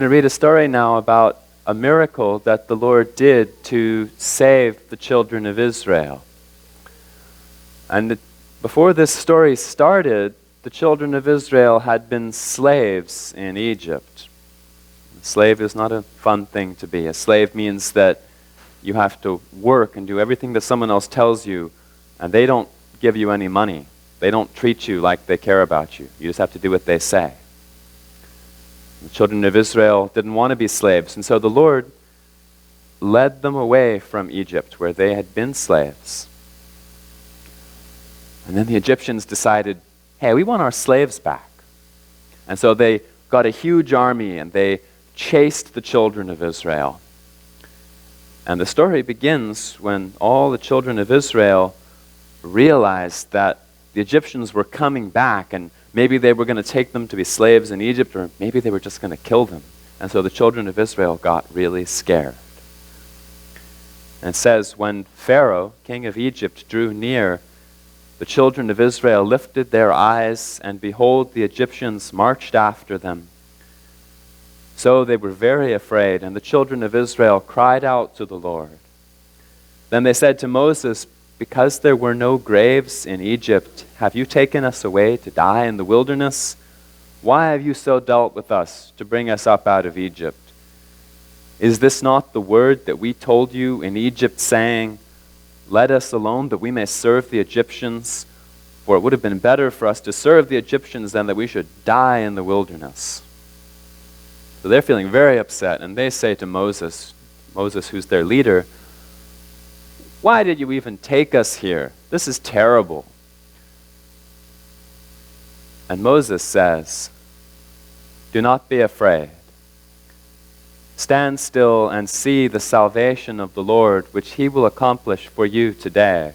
I'm going to read a story now about a miracle that the Lord did to save the children of Israel. And before this story started, the children of Israel had been slaves in Egypt. A slave is not a fun thing to be. A slave means that you have to work and do everything that someone else tells you, and they don't give you any money. They don't treat you like they care about you. You just have to do what they say. The children of Israel didn't want to be slaves, and so the Lord led them away from Egypt, where they had been slaves. And then the Egyptians decided, hey, we want our slaves back. And so they got a huge army, and they chased the children of Israel. And the story begins when all the children of Israel realized that the Egyptians were coming back, and maybe they were going to take them to be slaves in Egypt, or maybe they were just going to kill them. And so the children of Israel got really scared. And it says, when Pharaoh, king of Egypt, drew near, the children of Israel lifted their eyes, and behold, the Egyptians marched after them. So they were very afraid, and the children of Israel cried out to the Lord. Then they said to Moses, because there were no graves in Egypt, have you taken us away to die in the wilderness? Why have you so dealt with us to bring us up out of Egypt? Is this not the word that we told you in Egypt, saying, let us alone that we may serve the Egyptians? For it would have been better for us to serve the Egyptians than that we should die in the wilderness. So they're feeling very upset, and they say to Moses, who's their leader, why did you even take us here? This is terrible. And Moses says, do not be afraid. Stand still and see the salvation of the Lord, which he will accomplish for you today.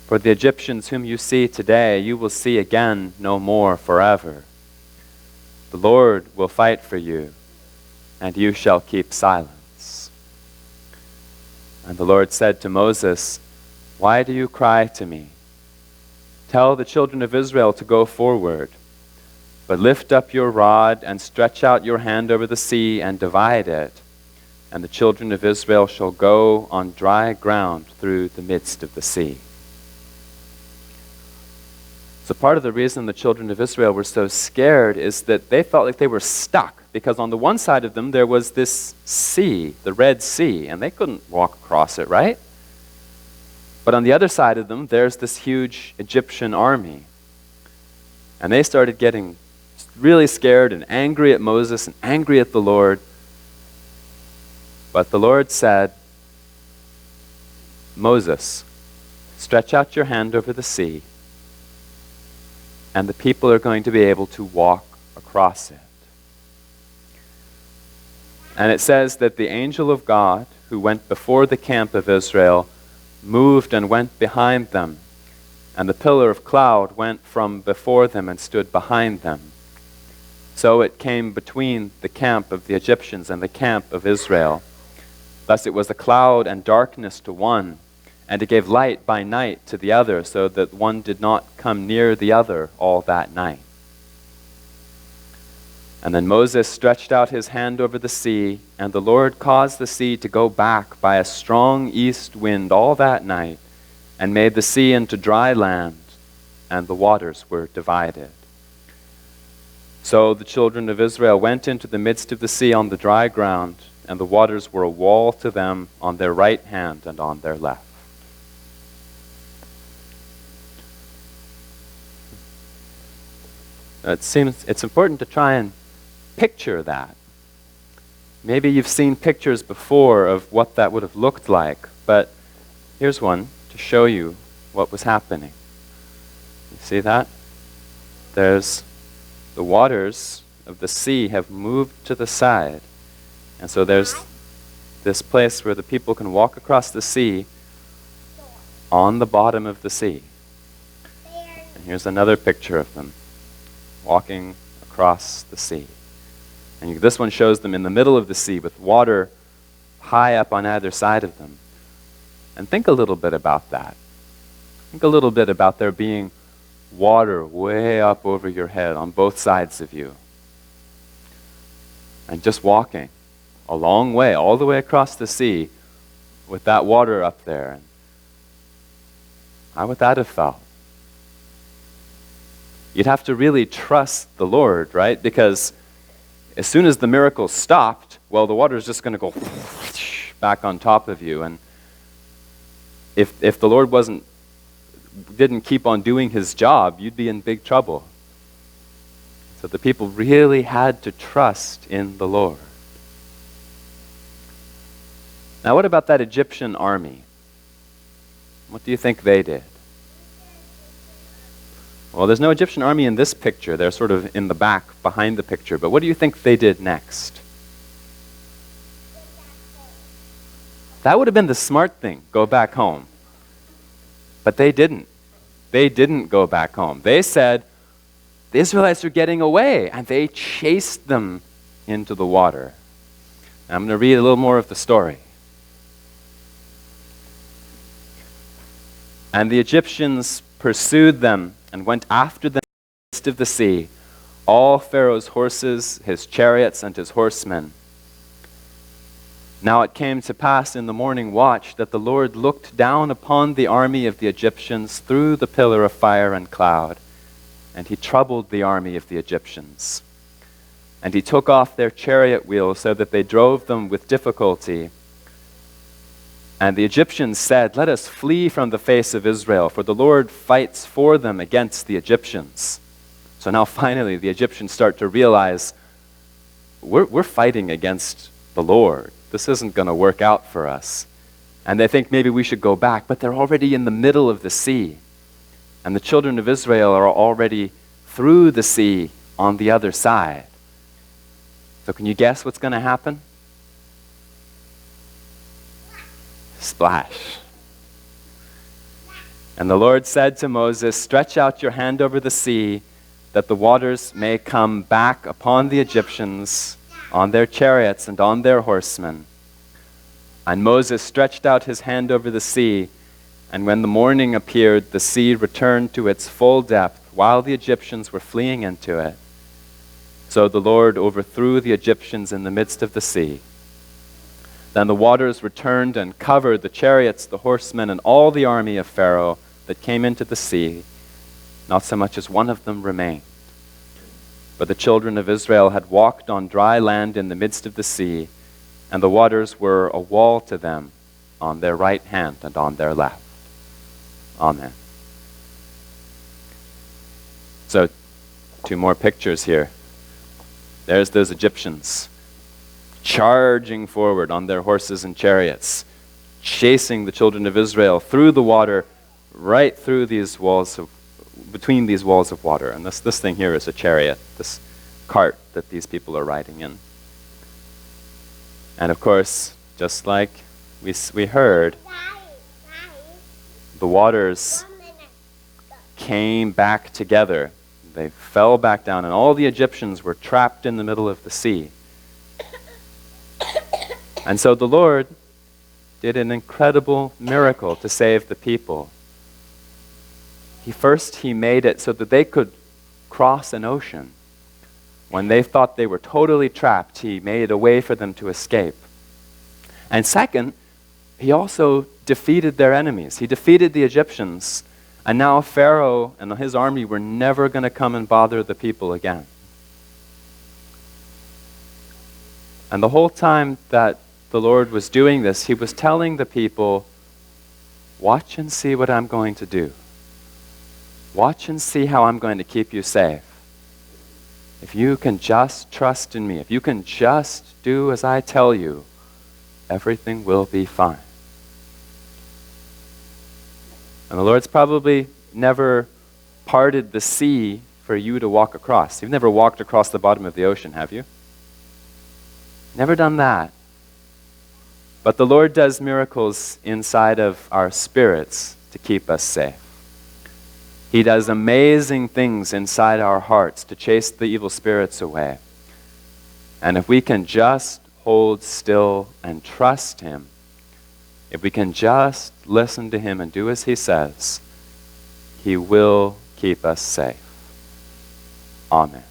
For the Egyptians whom you see today, you will see again no more forever. The Lord will fight for you, and you shall keep silence. And the Lord said to Moses, why do you cry to me? Tell the children of Israel to go forward, but lift up your rod and stretch out your hand over the sea and divide it, and the children of Israel shall go on dry ground through the midst of the sea. So part of the reason the children of Israel were so scared is that they felt like they were stuck, because on the one side of them there was this sea, the Red Sea, and they couldn't walk across it, right? But on the other side of them, there's this huge Egyptian army. And they started getting really scared and angry at Moses and angry at the Lord. But the Lord said, Moses, stretch out your hand over the sea, and the people are going to be able to walk across it. And it says that the angel of God, who went before the camp of Israel, moved and went behind them, and the pillar of cloud went from before them and stood behind them. So it came between the camp of the Egyptians and the camp of Israel. Thus it was a cloud and darkness to one, and it gave light by night to the other, so that one did not come near the other all that night. And then Moses stretched out his hand over the sea, and the Lord caused the sea to go back by a strong east wind all that night, and made the sea into dry land, and the waters were divided. So the children of Israel went into the midst of the sea on the dry ground, and the waters were a wall to them on their right hand and on their left. It seems it's important to try and picture that. Maybe you've seen pictures before of what that would have looked like, but here's one to show you what was happening. You see that? There's the waters of the sea have moved to the side, and so there's this place where the people can walk across the sea on the bottom of the sea. And here's another picture of them walking across the sea. And this one shows them in the middle of the sea with water high up on either side of them. And think a little bit about that. Think a little bit about there being water way up over your head on both sides of you. and just walking a long way, all the way across the sea with that water up there. How would that have felt? You'd have to really trust the Lord, right? Because as soon as the miracle stopped, well, the water is just going to go back on top of you. And if the Lord didn't keep on doing his job, you'd be in big trouble. So the people really had to trust in the Lord. Now, what about that Egyptian army? What do you think they did? Well, there's no Egyptian army in this picture. They're sort of in the back, behind the picture. But what do you think they did next? That would have been the smart thing, go back home. But they didn't. They didn't go back home. They said, the Israelites are getting away, and they chased them into the water. And I'm going to read a little more of the story. And the Egyptians pursued them and went after them in the midst of the sea, all Pharaoh's horses, his chariots, and his horsemen. Now it came to pass in the morning watch that the Lord looked down upon the army of the Egyptians through the pillar of fire and cloud, and he troubled the army of the Egyptians. And he took off their chariot wheels so that they drove them with difficulty. And the Egyptians said, let us flee from the face of Israel, for the Lord fights for them against the Egyptians. So now finally the Egyptians start to realize, we're fighting against the Lord. This isn't going to work out for us. And they think maybe we should go back, but they're already in the middle of the sea. And the children of Israel are already through the sea on the other side. So can you guess what's going to happen? Splash. And the Lord said to Moses, stretch out your hand over the sea, that the waters may come back upon the Egyptians, on their chariots and on their horsemen. And Moses stretched out his hand over the sea, and when the morning appeared, the sea returned to its full depth, while the Egyptians were fleeing into it. So the Lord overthrew the Egyptians in the midst of the sea. Then the waters returned and covered the chariots, the horsemen, and all the army of Pharaoh that came into the sea. Not so much as one of them remained. For the children of Israel had walked on dry land in the midst of the sea, and the waters were a wall to them on their right hand and on their left. Amen. So, two more pictures here. There's those Egyptians charging forward on their horses and chariots, chasing the children of Israel through the water, right through these walls between these walls of water. And this thing here is a chariot, this cart that these people are riding in. And of course, just like we heard, the waters came back together. They fell back down, and all the Egyptians were trapped in the middle of the sea. And so the Lord did an incredible miracle to save the people. He made it so that they could cross an ocean. When they thought they were totally trapped, he made a way for them to escape. And second, he also defeated their enemies. He defeated the Egyptians, and now Pharaoh and his army were never going to come and bother the people again. And the whole time that the Lord was doing this, he was telling the people, watch and see what I'm going to do. Watch and see how I'm going to keep you safe. If you can just trust in me, if you can just do as I tell you, everything will be fine. And the Lord's probably never parted the sea for you to walk across. You've never walked across the bottom of the ocean, have you? Never done that. But the Lord does miracles inside of our spirits to keep us safe. He does amazing things inside our hearts to chase the evil spirits away. And if we can just hold still and trust him, if we can just listen to him and do as he says, he will keep us safe. Amen.